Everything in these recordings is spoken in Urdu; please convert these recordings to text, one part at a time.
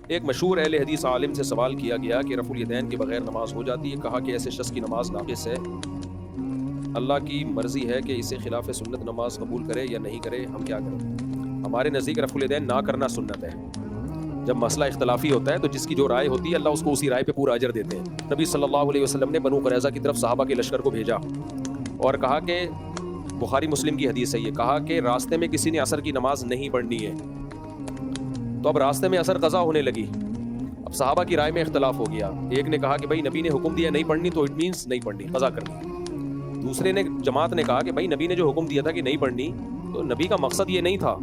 ایک مشہور اہل حدیث عالم سے سوال کیا گیا کہ رفع الیدین کے بغیر نماز ہو جاتی ہے. کہا کہ ایسے شخص کی نماز ناقص ہے, اللہ کی مرضی ہے کہ اسے خلاف سنت نماز قبول کرے یا نہیں کرے, ہم کیا کریں؟ ہمارے نزدیک رفع الیدین نہ کرنا سنت ہے. جب مسئلہ اختلافی ہوتا ہے تو جس کی جو رائے ہوتی ہے اللہ اس کو اسی رائے پہ پورا اجر دیتے ہیں. نبی صلی اللہ علیہ وسلم نے بنو قریظہ کی طرف صحابہ کے لشکر کو بھیجا اور کہا کہ بخاری مسلم کی حدیث ہے, یہ کہا کہ راستے میں کسی نے عصر کی نماز نہیں پڑھنی ہے. تو اب راستے میں عصر قضا ہونے لگی. اب صحابہ کی رائے میں اختلاف ہو گیا. ایک نے کہا کہ بھائی نبی نے حکم دیا نہیں پڑھنی تو اٹ مینس نہیں پڑھنی, قضا کرنی. دوسرے نے جماعت نے کہا کہ بھائی نبی نے جو حکم دیا تھا کہ نہیں پڑھنی تو نبی کا مقصد یہ نہیں تھا.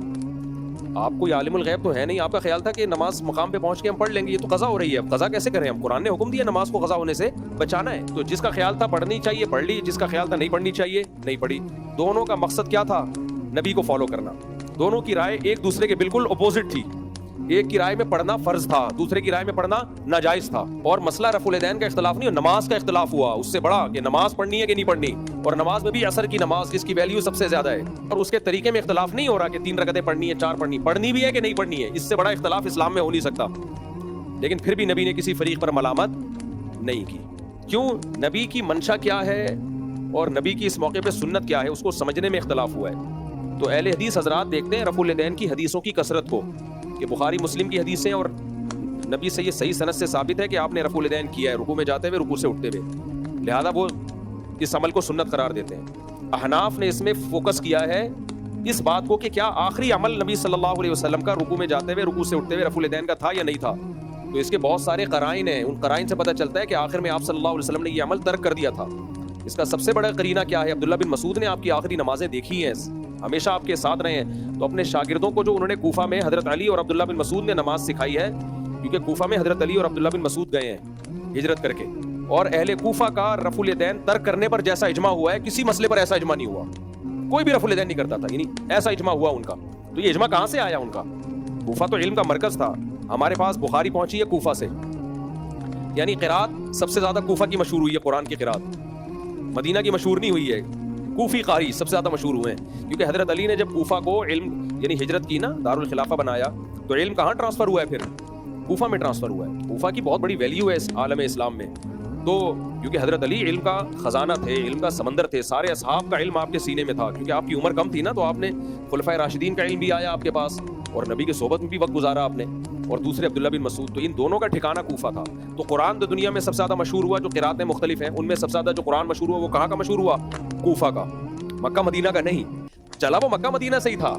آپ کوئی عالم الغیب تو ہے نہیں, آپ کا خیال تھا کہ نماز مقام پہ پہنچ کے ہم پڑھ لیں گے, یہ تو قضا ہو رہی ہے, اب قضا کیسے کریں ہم؟ قرآن نے حکم دیا نماز کو قضا ہونے سے بچانا ہے. تو جس کا خیال تھا پڑھنی چاہیے پڑھ لی, جس کا خیال تھا نہیں پڑھنی چاہیے نہیں پڑھی. دونوں کا مقصد کیا تھا؟ نبی کو فالو کرنا. دونوں کی رائے ایک دوسرے کے بالکل اپوزٹ تھی. ایک کی رائے میں پڑھنا فرض تھا, دوسرے کی رائے میں پڑھنا ناجائز تھا. اور مسئلہ رفع الیدین کا اختلاف نہیں, نماز کا اختلاف ہوا اس سے بڑا کہ نماز پڑھنی ہے کہ نہیں پڑھنی. اور نماز میں بھی عصر کی نماز جس کی ویلیو سب سے زیادہ ہے, اور اس کے طریقے میں اختلاف نہیں ہو رہا کہ 3 رکعتیں پڑھنی ہے 4 پڑھنی بھی ہے کہ نہیں پڑھنی ہے. اس سے بڑا اختلاف اسلام میں ہو نہیں سکتا. لیکن پھر بھی نبی نے کسی فریق پر ملامت نہیں کی. کیوں؟ نبی کی منشا کیا ہے اور نبی کی اس موقع پہ سنت کیا ہے, اس کو سمجھنے میں اختلاف ہوا ہے. تو اہل حدیث حضرات دیکھتے ہیں رفع الیدین کی حدیثوں کی کثرت کو کہ بخاری مسلم کی حدیثیں اور نبی سے یہ صحیح سند سے ثابت ہے کہ آپ نے رفع الیدین کیا ہے رکوع میں جاتے ہوئے, رکوع سے اٹھتے ہوئے, لہذا وہ اس عمل کو سنت قرار دیتے ہیں. احناف نے اس میں فوکس کیا ہے اس بات کو کہ کیا آخری عمل نبی صلی اللہ علیہ وسلم کا رکوع میں جاتے ہوئے رکوع سے اٹھتے ہوئے رفع الیدین کا تھا یا نہیں تھا. تو اس کے بہت سارے قرائن ہیں, ان قرائن سے پتہ چلتا ہے کہ آخر میں آپ صلی اللہ علیہ وسلم نے یہ عمل ترک کر دیا تھا. اس کا سب سے بڑا قرینہ کیا ہے؟ عبداللہ بن مسعود نے آپ کی آخری نمازیں دیکھی ہیں, ہمیشہ آپ کے ساتھ رہے ہیں. تو اپنے شاگردوں کو جو انہوں نے کوفہ میں حضرت علی اور عبداللہ بن مسعود نے نماز سکھائی ہے, کیونکہ کوفہ میں حضرت علی اور عبداللہ بن مسعود گئے ہیں ہجرت کر کے, اور اہل کوفہ کا رفع الیدین ترک کرنے پر جیسا اجماع ہوا ہے کسی مسئلے پر ایسا اجماع نہیں ہوا. کوئی بھی رفع الیدین نہیں کرتا تھا, یعنی ایسا اجماع ہوا ان کا. تو یہ اجماع کہاں سے آیا ان کا؟ کوفہ تو علم کا مرکز تھا. ہمارے پاس بخاری پہنچی ہے کوفہ سے, یعنی قرات سب سے زیادہ کوفہ کی مشہور ہوئی ہے قرآن کی قرات, مدینہ کی مشہور نہیں ہوئی ہے. کوفی قاری سب سے زیادہ مشہور ہوئے ہیں, کیونکہ حضرت علی نے جب کوفہ کو علم یعنی ہجرت کی نا, دارالخلافہ بنایا, تو علم کہاں ٹرانسفر ہوا ہے؟ پھر کوفہ میں ٹرانسفر ہوا ہے. کوفہ کی بہت بڑی ویلیو ہے اس عالم اسلام میں. تو کیونکہ حضرت علی علم کا خزانہ تھے, علم کا سمندر تھے, سارے اصحاب کا علم آپ کے سینے میں تھا. کیونکہ آپ کی عمر کم تھی نا, تو آپ نے خلفائے راشدین کا علم بھی آیا آپ کے پاس, اور نبی کے صحبت میں بھی وقت گزارا آپ نے, اور دوسرے عبداللہ بن مسعود. تو ان دونوں کا ٹھکانہ کوفہ تھا. تو قرآن تو دنیا میں سب سے زیادہ مشہور ہوا, جو قراتیں مختلف ہیں ان میں سب سے زیادہ جو قرآن مشہور ہوا وہ کہاں کا مشہور ہوا؟ کوفہ کا, مکہ مدینہ کا نہیں. چلا وہ مکہ مدینہ سے ہی تھا,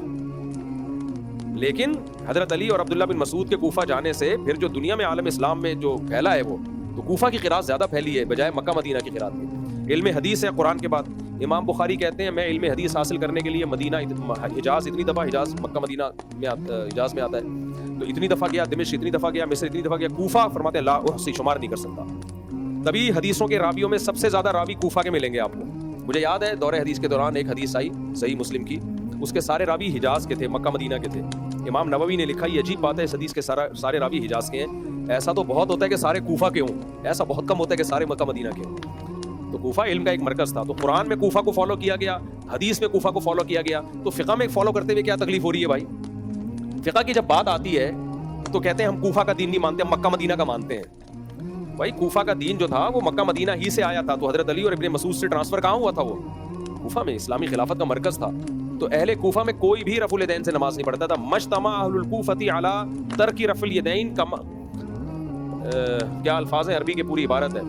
لیکن حضرت علی اور عبداللہ بن مسعود کے کوفہ جانے سے پھر جو دنیا میں عالم اسلام میں جو پھیلا ہے وہ تو کوفہ کی قرات زیادہ پھیلی ہے بجائے مکہ مدینہ کی قرات کے. علم حدیث ہے قرآن کے بعد. امام بخاری کہتے ہیں میں علم حدیث حاصل کرنے کے لیے مدینہ حجاز اتنی دفعہ, حجاز مکہ مدینہ میں حجاز میں آتا ہے, تو اتنی دفعہ گیا, دمشق اتنی دفعہ گیا, مصر اتنی دفعہ گیا. کوفہ فرماتے ہیں لا احصی, شمار نہیں کر سکتا. تبھی حدیثوں کے راویوں میں سب سے زیادہ راوی کوفہ کے ملیں گے آپ کو. مجھے یاد ہے دور حدیث کے دوران ایک حدیث آئی صحیح مسلم کی, اس کے سارے راوی حجاز کے تھے, مکہ مدینہ کے تھے. امام نووی نے لکھا یہ عجیب بات ہے اس حدیث کے سارے راوی حجاز کے ہیں. ایسا تو بہت ہوتا ہے کہ سارے کوفہ کے ہوں, ایسا بہت کم ہوتا ہے کہ سارے مکہ مدینہ کے ہوں. تو کوفہ علم کا ایک مرکز تھا. تو قرآن میں کوفہ کو فالو کیا گیا, حدیث میں کوفہ کو فالو کیا گیا. تو فقہ میں فالو کرتے ہوئے کیا تکلیف ہو رہی ہے بھائی؟ فقہ کی جب بات آتی ہے تو کہتے ہیں ہم کوفہ کا دین نہیں مانتے, ہم مکہ مدینہ کا مانتے ہیں. بھائی کوفہ کا دین جو تھا وہ مکہ مدینہ ہی سے آیا تھا. تو حضرت علی اور ابن مسعود سے ٹرانسفر کہاں ہوا تھا؟ وہ کوفہ میں, اسلامی خلافت کا مرکز تھا. تو اہل کوفہ میں کوئی بھی رفع الیدین سے نماز نہیں پڑھتا تھا. مجتمع اہل الکوفۃ علی ترک رفع الیدین کما, کیا الفاظ ہیں عربی کی پوری عبارت ہے,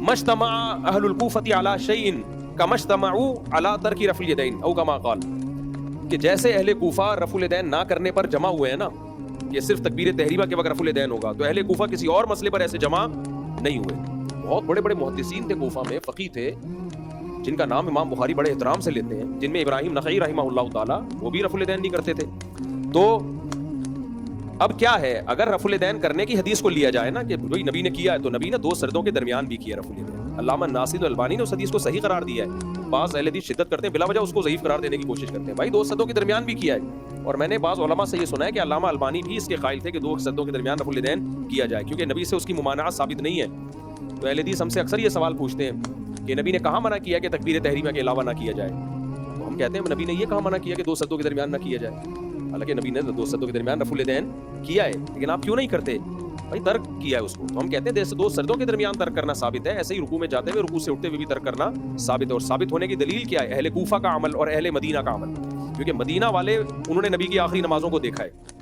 مجتمع اہل الکوفۃ علی شیء کما اجتمعوا علی ترک رفع الیدین او کما قال, کہ جیسے اہل کوفہ رفع الیدین نہ کرنے پر جمع ہوئے ہیں نا, یہ صرف تکبیر تحریمہ کے وقت رفع الیدین ہوگا, تو اہل کوفہ کسی اور مسئلے پر ایسے جمع نہیں ہوئے. بہت بڑے بڑے محدثین تھے کوفہ میں, فقیہ تھے, جن کا نام امام بخاری بڑے احترام سے لیتے ہیں, جن میں ابراہیم نخعی رحمہ اللہ تعالی, وہ بھی رفع الیدین نہیں کرتے تھے. تو اب کیا ہے, اگر رفع الیدین کرنے کی حدیث کو لیا جائے نا کہ بھائی نبی نے کیا ہے, تو نبی نے 2 سجدوں کے درمیان بھی کیا رفع الیدین. علامہ ناصر الالبانی نے اس حدیث کو صحیح قرار دیا ہے. بعض اہل حدیث شدت کرتے ہیں, بلا وجہ اس کو ضعیف قرار دینے کی کوشش کرتے ہیں. بھائی 2 سجدوں کے درمیان بھی کیا ہے, اور میں نے بعض علماء سے یہ سنا ہے کہ علامہ البانی بھی اس کے قائل تھے کہ 2 سجدوں کے درمیان رفع الیدین کیا جائے, کیونکہ نبی سے اس کی ممانعت ثابت نہیں ہے. تو اہل حدیث ہم سے اکثر یہ سوال پوچھتے ہیں کہ نبی نے کہاں منع کیا کہ تکبیر تحریمہ کے علاوہ نہ کیا جائے؟ تو ہم کہتے ہیں نبی نے یہ کہاں منع کیا کہ 2 سجدوں کے درمیان نہ کیا جائے. حالانکہ نبی نے دو سجدوں کے درمیان رفع الیدین کیا ہے، لیکن آپ کیوں نہیں کرتے؟ بھائی ترک کیا ہے اس کو، تو ہم کہتے ہیں دو سجدوں کے درمیان ترک کرنا ثابت ہے، ایسے ہی رکوع میں جاتے ہوئے رکوع سے اٹھتے ہوئے بھی ترک کرنا ثابت ہے. اور ثابت ہونے کی دلیل کیا ہے؟ اہل کوفہ کا عمل اور اہل مدینہ کا عمل، کیونکہ مدینہ والے انہوں نے نبی کی آخری نمازوں کو دیکھا ہے.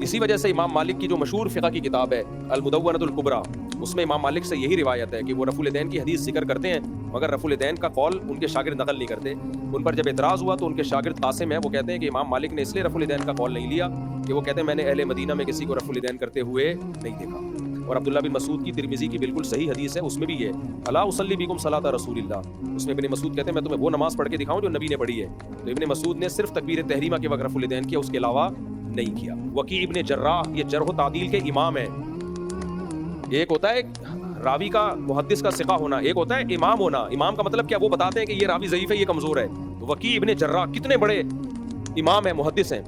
اسی وجہ سے امام مالک کی جو مشہور فقہ کی کتاب ہے المدونۃ الکبریٰ، اس میں امام مالک سے یہی روایت ہے کہ وہ رفع الیدین کی حدیث ذکر کرتے ہیں، مگر رفع الیدین کا قول ان کے شاگرد نقل نہیں کرتے. ان پر جب اعتراض ہوا تو ان کے شاگرد قاسم ہے، وہ کہتے ہیں کہ امام مالک نے اس لیے رفع الیدین کا قول نہیں لیا کہ وہ کہتے ہیں میں نے اہل مدینہ میں کسی کو رفع الیدین کرتے ہوئے نہیں دیکھا. اور عبداللہ بن مسعود کی ترمذی کی بالکل صحیح حدیث ہے، اس میں بھی یہ الا اصلی بکم صلاۃ رسول اللہ، اس میں ابن مسعود کہتے ہیں میں تمہیں وہ نماز پڑھ کے دکھاؤں جو نبی نے پڑھی ہے. تو ابن مسعود نے صرف تکبیر تحریمہ کے وقت رفع الیدین کیا، اس کے علاوہ نہیں کیا. وکیع ابن جراح یہ جرح و تعدیل کے امام ہیں. ایک ہوتا ہے راوی کا محدث کا ثقہ ہونا، ایک ہوتا ہے امام ہونا. امام کا مطلب کیا؟ وہ بتاتے ہیں کہ یہ راوی ضعیف ہے، یہ کمزور ہے. تو وکیع ابن جراح کتنے بڑے امام ہیں، محدث ہیں.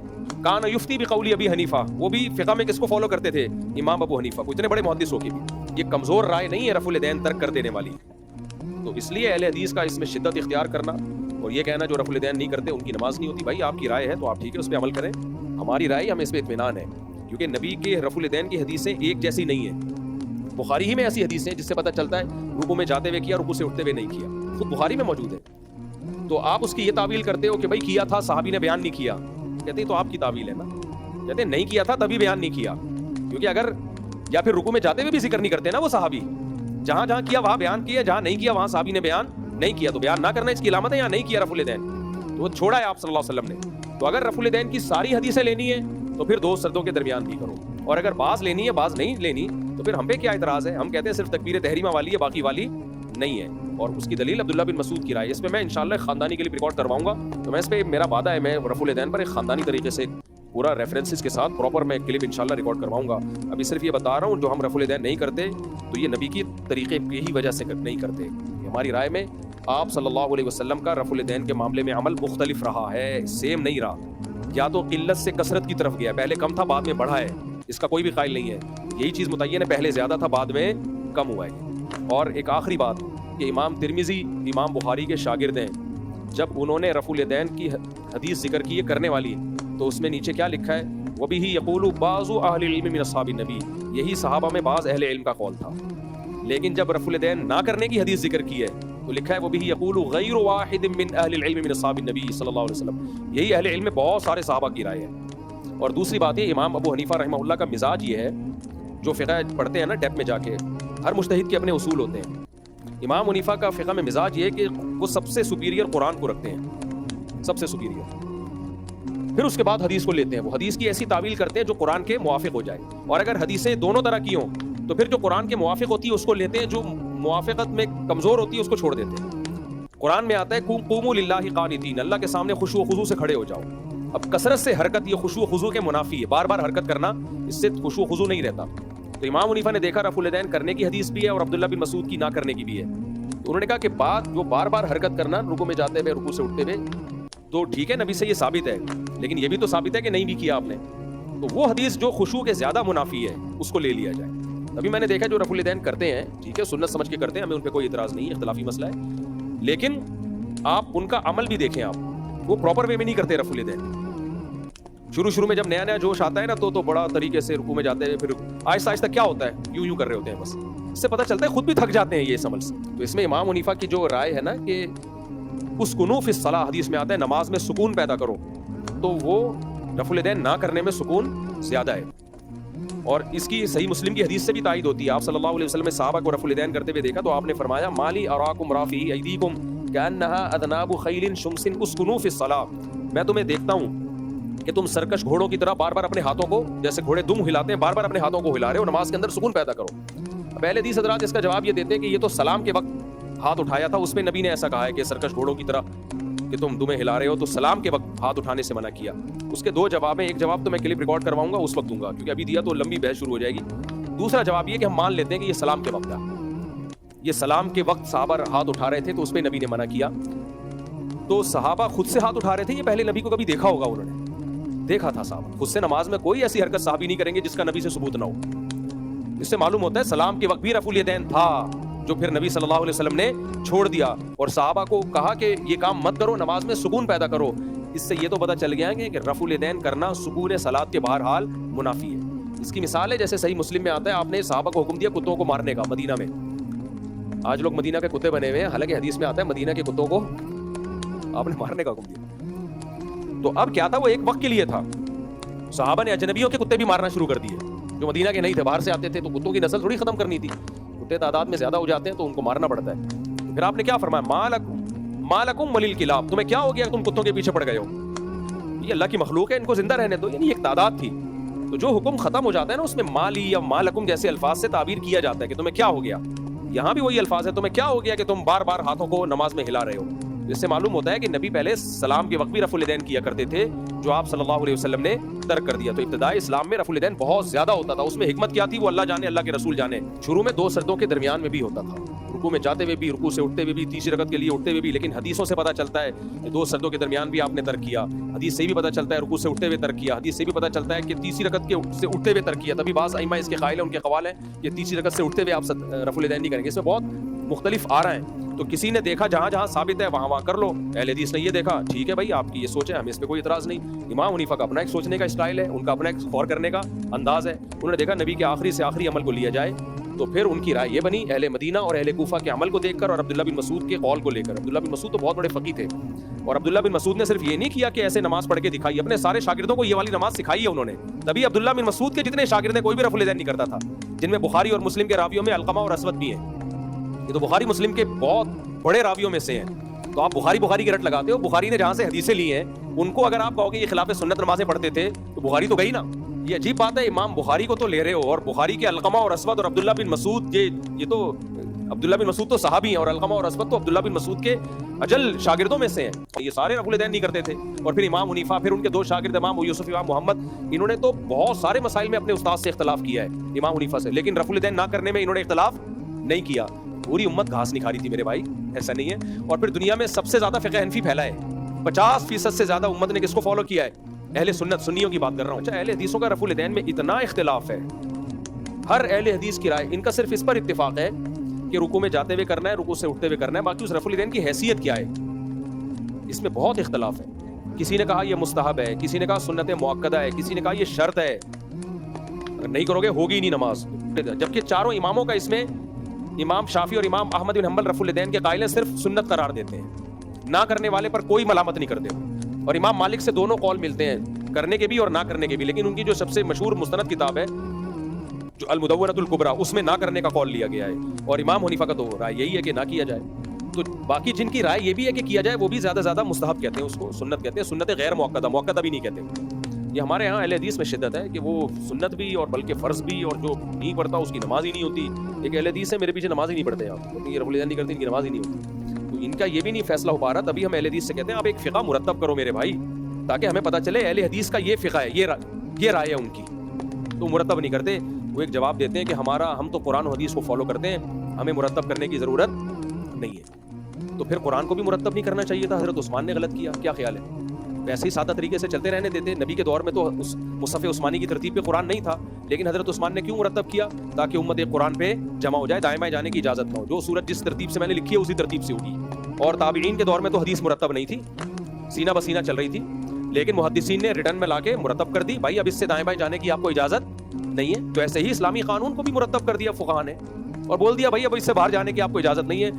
کان یفتی بقول ابی حنیفہ، وہ بھی فقہ میں کس کو فالو کرتے تھے؟ امام ابو حنیفہ کو. اتنے بڑے محدث ہو کے بھی یہ کمزور رائے نہیں ہے رفع الیدین ترک کر دینے والی. تو اس لیے اہل حدیث کا اس میں شدت اختیار کرنا اور یہ کہنا جو رفع الیدین نہیں کرتے ان کی نماز نہیں ہوتی. بھائی آپ کی رائے ہے تو آپ ٹھیک ہے اس پہ عمل کریں، ہماری رائے ہمیں اس پہ اطمینان ہے، کیونکہ نبی کے رفع الیدین کی حدیثیں ایک جیسی نہیں ہیں. بخاری ہی میں ایسی حدیثیں جس سے پتہ چلتا ہے رکوع میں جاتے ہوئے کیا، رکوع سے اٹھتے ہوئے نہیں کیا، خود بخاری میں موجود ہے. تو آپ اس کی یہ تعویل کرتے ہو کہ بھائی کیا تھا صحابی نے بیان نہیں کیا، کہتے ہیں تو آپ کی تعویل ہے نا. کہتے ہیں نہیں کیا تھا تبھی بیان نہیں کیا، کیونکہ اگر یا پھر رکوع میں جاتے ہوئے بھی ذکر نہیں کرتے نا وہ صحابی، جہاں جہاں کیا وہاں بیان کیا، جہاں نہیں کیا وہاں صحابی نے بیان نہیں کیا. تو بیان نہ کرنا اس کی علامت ہے، یا نہیں کیا رفع الیدین تو وہ چھوڑا ہے آپ صلی اللہ علیہ وسلم نے. تو اگر رفع الیدین کی ساری حدیثیں لینی ہے تو پھر دو سجدوں کے درمیان بھی کرو، اور اگر بعض لینی ہے بعض نہیں لینی تو پھر ہم پہ کیا اعتراض ہے؟ ہم کہتے ہیں صرف تکبیر تحریمہ والی ہے، باقی والی نہیں ہے. اور اس کی دلیل عبداللہ بن مسعود کی رائے، اس پہ میں انشاءاللہ خاندانی کلپ ریکارڈ کرواؤں گا. تو میں اس پہ میرا وعدہ ہے، میں رفع الیدین پر ایک خاندانی طریقے سے پورا ریفرنسز کے ساتھ پراپر میں کلپ انشاءاللہ ریکارڈ کرواؤں گا. ابھی صرف یہ بتا رہا ہوں جو ہم رفع الیدین نہیں کرتے تو یہ نبی کی طریقے کی ہی وجہ سے نہیں کرتے. ہماری رائے میں آپ صلی اللہ علیہ وسلم کا رفع الیدین کے معاملے میں عمل مختلف رہا ہے، سیم نہیں رہا. یا تو قلت سے کثرت کی طرف گیا، پہلے کم تھا بعد میں بڑھا ہے، اس کا کوئی بھی قائل نہیں ہے. یہی چیز متعین ہے، پہلے زیادہ تھا بعد میں کم ہوا ہے. اور ایک آخری بات کہ امام ترمذی امام بخاری کے شاگرد ہیں، جب انہوں نے رفع الیدین کی حدیث ذکر کی ہے کرنے والی، تو اس میں نیچے کیا لکھا ہے؟ وَبِهِ يَقُولُ بَعْضُ أَهْلِ الْعِلْمِ مِنْ أَصْحَابِ النَّبِيِّ، یہی صحابہ میں بعض اہل علم کا قول تھا. لیکن جب رفع الیدین نہ کرنے کی حدیث ذکر کی ہے تو لکھا ہے وَبِهِ يَقُولُ غَيْرُ وَاحِدٍ مِنْ أَهْلِ الْعِلْمِ مِنْ أَصْحَابِ النَّبِيِّ صلی اللہ علیہ وسلم. یہی اہل علم میں بہت سارے صحابہ کی رائے ہے. اور دوسری بات یہ امام ابو حنیفہ رحمہ اللہ کا مزاج یہ ہے، جو فقہ پڑھتے ہیں نا ڈیپ میں جا کے، ہر مجتہد کے اپنے اصول ہوتے ہیں. امام حنیفہ کا فقہ میں مزاج یہ ہے کہ وہ سب سے سپیریئر قرآن کو رکھتے ہیں، سب سے سپیریئر. پھر اس کے بعد حدیث کو لیتے ہیں، وہ حدیث کی ایسی تعویل کرتے ہیں جو قرآن کے موافق ہو جائے. اور اگر حدیثیں دونوں طرح کی ہوں تو پھر جو قرآن کے موافق ہوتی ہے اس کو لیتے ہیں، جو موافقت میں کمزور ہوتی ہے اس کو چھوڑ دیتے ہیں. قرآن میں آتا ہے قوموا للہ قانتین، اللہ کے سامنے خشوع و خضوع سے کھڑے ہو جاؤ. اب کثرت سے حرکت یہ خشوع و خضوع کے منافی ہے، بار بار حرکت کرنا اس سے خشوع و خضوع نہیں رہتا. تو امام حنیفہ نے دیکھا رفع الیدین کرنے کی حدیث بھی ہے اور عبداللہ بن مسعود کی نہ کرنے کی بھی ہے. تو انہوں نے کہا کہ بات جو بار بار حرکت کرنا رکوع میں جاتے ہوئے رکوع سے اٹھتے ہوئے، تو ٹھیک ہے نبی سے یہ ثابت ہے، لیکن یہ بھی تو ثابت ہے کہ نہیں بھی کیا آپ نے. تو وہ حدیث جو خشوع کے زیادہ منافی ہے اس کو لے لیا جائے. ابھی میں نے دیکھا جو رفع الیدین کرتے ہیں ٹھیک ہے سنت سمجھ کے کرتے ہیں، ہمیں ان پہ کوئی اعتراض نہیں ہے، اختلافی مسئلہ ہے، لیکن آپ ان کا عمل بھی دیکھیں. آپ وہ پراپر وے میں نہیں کرتے رفع الیدین. شروع میں جب نیا نیا جوش آتا ہے نا تو بڑا طریقے سے رکوع میں جاتے ہیں، پھر آہستہ آہستہ کیا ہوتا ہے یوں کر رہے ہوتے ہیں، بس اس سے پتہ چلتا ہے خود بھی تھک جاتے ہیں یہ اس عمل سے. تو اس میں امام حنیفہ کی جو رائے ہے نا کہ اسکنوا فی الصلاۃ، حدیث میں آتا ہے نماز میں سکون پیدا کرو، تو وہ رفع الیدین نہ کرنے میں سکون زیادہ ہے. اور اس کی صحیح مسلم کی حدیث سے بھی تائید ہوتی ہے. آپ صلی اللہ علیہ وسلم نے صحابہ کو رفع الیدین کرتے ہوئے دیکھا تو آپ نے فرمایا مالی اراکم رافعی ایدیکم کانھا اذناب خیل شمس اسکنوا فی الصلاۃ، میں تمہیں دیکھتا ہوں کہ تم سرکش گھوڑوں کی طرح بار بار اپنے ہاتھوں کو، جیسے گھوڑے دم ہلاتے ہیں، بار بار اپنے ہاتھوں کو ہلا رہے ہو، نماز کے اندر سکون پیدا کرو. اب اہل حدیث حضرات اس کا جواب یہ دیتے ہیں کہ یہ تو سلام کے وقت ہاتھ اٹھایا تھا، اس میں نبی نے ایسا کہا ہے کہ سرکش گھوڑوں کی طرح کہ تم دمیں ہلا رہے ہو، تو سلام کے وقت ہاتھ اٹھانے سے منع کیا. اس کے دو جواب ہیں، ایک جواب تو میں کلپ ریکارڈ کرواؤں گا اس وقت دوں گا کیونکہ ابھی دیا تو لمبی بحث شروع ہو جائے گی. دوسرا جواب یہ کہ ہم مان لیتے ہیں کہ یہ سلام کے وقت تھا، یہ سلام کے وقت صحابہ ہاتھ اٹھا رہے تھے تو اس پہ نبی نے منع کیا. تو صحابہ خود سے ہاتھ اٹھا رہے تھے، یہ پہلے نبی کو کبھی دیکھا ہوگا، انہوں نے دیکھا تھا صحابہ خود سے نماز میں کوئی ایسی حرکت صحابی نہیں کریں گے جس کا نبی سے ثبوت نہ ہو. اس سے معلوم ہوتا ہے سلام کے وقت بھی رفع الیدین تھا جو پھر نبی صلی اللہ علیہ وسلم نے چھوڑ دیا اور صحابہ کو کہا کہ یہ کام مت کرو، نماز میں سکون پیدا کرو. اس سے یہ تو پتہ چل گیا کہ رفع الیدین کرنا سکون صلات کے بہرحال منافی ہے. اس کی مثال ہے جیسے صحیح مسلم میں آتا ہے, آپ نے صحابہ کو حکم دیا کتوں کو مارنے کا مدینہ میں. آج لوگ مدینہ کے کتے بنے ہوئے ہیں, حالانکہ حدیث میں آتا ہے مدینہ کے کتوں کو آپ نے مارنے کا حکم دیا. تو اب کیا تھا, وہ ایک وقت کے لیے تھا. صحابہ نے اجنبیوں کے کتے بھی مارنا شروع کر دیے جو مدینہ کے نہیں تھے, باہر سے آتے تھے. تو کتوں کی نسل تھوڑی ختم کرنی تھی, کتے تعداد میں زیادہ ہو جاتے ہیں تو ان کو مارنا پڑتا ہے. پھر آپ نے کیا فرمایا, مالکم ولیل کلاب, تمہیں کیا ہو گیا تم کتوں کے پیچھے پڑ گئے ہو؟ یہ اللہ کی مخلوق ہے, ان کو زندہ رہنے دو. یعنی ایک تعداد تھی. تو جو حکم ختم ہو جاتا ہے نا, اس میں مالی یا مالکم جیسے الفاظ سے تعبیر کیا جاتا ہے کہ تمہیں کیا ہو گیا. یہاں بھی وہی الفاظ ہے, تمہیں کیا ہو گیا کہ تم بار بار ہاتھوں کو نماز میں ہلا رہے ہو. اس سے معلوم ہوتا ہے کہ نبی پہلے سلام کے وقت بھی رفع الیدین کیا کرتے تھے, جو آپ صلی اللہ علیہ وسلم نے ترک کر دیا. تو ابتدائی اسلام میں رفع الیدین بہت زیادہ ہوتا تھا. اس میں حکمت کیا تھی وہ اللہ جانے, اللہ کے رسول جانے. شروع میں 2 سجدوں کے درمیان میں بھی ہوتا تھا, رکوع میں جاتے ہوئے بھی, رکوع سے اٹھتے ہوئے بھی, تیسری رکعت کے لیے اٹھتے ہوئے بھی. لیکن حدیثوں سے پتہ چلتا ہے کہ 2 سجدوں کے درمیان بھی آپ نے ترک کیا. حدیث سے بھی پتہ چلتا ہے رکوع سے اٹھتے ہوئے ترک کیا. حدیث سے بھی پتہ چلتا ہے کہ تیسری رکعت کے سے اٹھتے ہوئے ترک کیا. تبھی بعض ائمہ اس کے قائل ہیں, ان کے قوال ہیں کہ تیسری رکعت سے اٹھتے ہوئے آپ رفع الیدین نہیں کریں گے. اس میں بہت مختلف آ رہے ہیں. تو کسی نے دیکھا جہاں جہاں ثابت ہے وہاں وہاں کر لو. اہل حدیث نے یہ دیکھا, ٹھیک ہے بھائی آپ کی یہ سوچ ہے, ہمیں اس پہ کوئی اعتراض نہیں. امام حنیفہ کا اپنا ایک سوچنے کا اسٹائل ہے, ان کا اپنا ایک غور کرنے کا انداز ہے. انہوں نے دیکھا نبی کے آخری سے آخری عمل کو لیا جائے, تو پھر ان کی رائے یہ بنی اہل مدینہ اور اہل کوفہ کے عمل کو دیکھ کر اور عبداللہ بن مسعود کے قول کو لے کر. عبداللہ بن مسعود تو بہت بڑے فقیہ تھے, اور عبداللہ بن مسعود نے صرف یہ نہیں کیا کہ ایسے نماز پڑھ کے دکھائی, اپنے سارے شاگردوں کو یہ والی نماز سکھائی ہے انہوں نے. تبھی عبداللہ بن مسعود کے جتنے شاگرد ہیں کوئی بھی رفع الیدین نہیں کرتا تھا, جن میں بخاری اور مسلم کے راویوں میں علقمہ اور اسود بھی ہیں. یہ تو بخاری مسلم کے بہت بڑے راویوں میں سے ہیں. تو آپ بخاری کی رٹ لگاتے ہو. بخاری نے جہاں سے حدیثیں لی ہیں ان کو اگر آپ کہو کہ یہ خلاف سنت نمازیں پڑھتے تھے تو بخاری تو گئی نا. یہ عجیب بات ہے, امام بخاری کو تو لے رہے ہو, اور بخاری کے علقمہ اور اسود اور عبداللہ بن مسعود, یہ تو عبداللہ بن مسعود تو صحابی ہیں, اور علقمہ اور اسود تو عبداللہ بن مسعود کے اجل شاگردوں میں سے ہیں. یہ سارے رفع الیدین نہیں کرتے تھے. اور پھر امام حنیفہ, پھر ان کے 2 شاگرد امام ابو یوسف, امام محمد, انہوں نے تو بہت سارے مسائل میں اپنے استاد سے اختلاف کیا ہے, امام حنیفہ سے. لیکن رفع الیدین نہ کرنے میں انہوں نے اختلاف نہیں کیا. پوری امت گھاس نہیں کھا رہی تھی میرے بھائی, ایسا نہیں ہے. اور پھر دنیا میں سب سے زیادہ فقہ حنفی پھیلا ہے. 50% سے زیادہ امت نے کس کو فالو کیا ہے؟ اہل سنت, سنیوں کی بات کر رہا ہوں. اچھا, اہل حدیثوں کا رفع الیدین میں اتنا اختلاف ہے, ہر اہل حدیث کی رائے, ان کا صرف اس پر اتفاق ہے کہ رکوع میں جاتے ہوئے کرنا ہے, رکوع سے اٹھتے ہوئے کرنا ہے. باقی اس رفع الیدین کی حیثیت کیا ہے, اس میں بہت اختلاف ہے. کسی نے کہا یہ مستحب ہے, کسی نے کہا سنت مؤکدہ ہے, کسی نے کہا یہ شرط ہے, اگر نہیں کرو گے ہوگی ہی نہیں نماز. جبکہ چاروں اماموں کا اس میں, امام شافعی اور امام احمد بن حنبل رفع الیدین کے قائل ہیں, صرف سنت قرار دیتے ہیں, نہ کرنے والے پر کوئی ملامت نہیں کرتے. اور امام مالک سے دونوں قول ملتے ہیں, کرنے کے بھی اور نہ کرنے کے بھی. لیکن ان کی جو سب سے مشہور مستند کتاب ہے جو المدونۃ الکبریٰ, اس میں نہ کرنے کا قول لیا گیا ہے. اور امام حنیفہ کا تو رائے یہی ہے کہ نہ کیا جائے. تو باقی جن کی رائے یہ بھی ہے کہ کیا جائے, وہ بھی زیادہ زیادہ مستحب کہتے ہیں, اس کو سنت کہتے ہیں. سنت غیر مؤکدہ, مؤکدہ بھی نہیں کہتے. یہ ہمارے ہاں اہل حدیث میں شدت ہے کہ وہ سنت بھی اور بلکہ فرض بھی, اور جو نہیں پڑھتا اس کی نماز ہی نہیں ہوتی. ایک اہل حدیث ہے میرے پیچھے نماز ہی نہیں پڑھتے آپ, کیونکہ یہ رفع الیدین نہیں کرتے, ان کی نماز ہی نہیں ہوتی. تو ان کا یہ بھی نہیں فیصلہ ہو پا رہا. تبھی ہم اہل حدیث سے کہتے ہیں آپ ایک فقہ مرتب کرو میرے بھائی, تاکہ ہمیں پتہ چلے اہل حدیث کا یہ فقہ ہے, یہ رائے ہے ان کی. تو مرتب نہیں کرتے. وہ ایک جواب دیتے ہیں کہ ہم تو قرآن و حدیث کو فالو کرتے ہیں, ہمیں مرتب کرنے کی ضرورت نہیں ہے. تو پھر قرآن کو بھی مرتب نہیں کرنا چاہیے تھا, حضرت عثمان نے غلط کیا, کیا خیال ہے؟ ویسے ہی سادہ طریقے سے چلتے رہنے دیتے. نبی کے دور میں تو مصحف عثمانی کی ترتیب پہ قرآن نہیں تھا, لیکن حضرت عثمان نے کیوں مرتب کیا؟ تاکہ امت ایک قرآن پہ جمع ہو جائے, دائیں بائیں جانے کی اجازت نہ ہو. جو سورت جس ترتیب سے میں نے لکھی ہے اسی ترتیب سے ہوگی. اور تابعین کے دور میں تو حدیث مرتب نہیں تھی, سینہ بسینہ چل رہی تھی, لیکن محدثین نے ریٹرن میں لا کے مرتب کر دی, بھائی اب اس سے دائیں بائیں جانے کی آپ کو اجازت نہیں ہے. تو ایسے ہی اسلامی قانون کو بھی مرتب کر دیا فقہاء نے, اور بول دیا بھائی اب اس سے باہر جانے کی آپ کو اجازت نہیں ہے.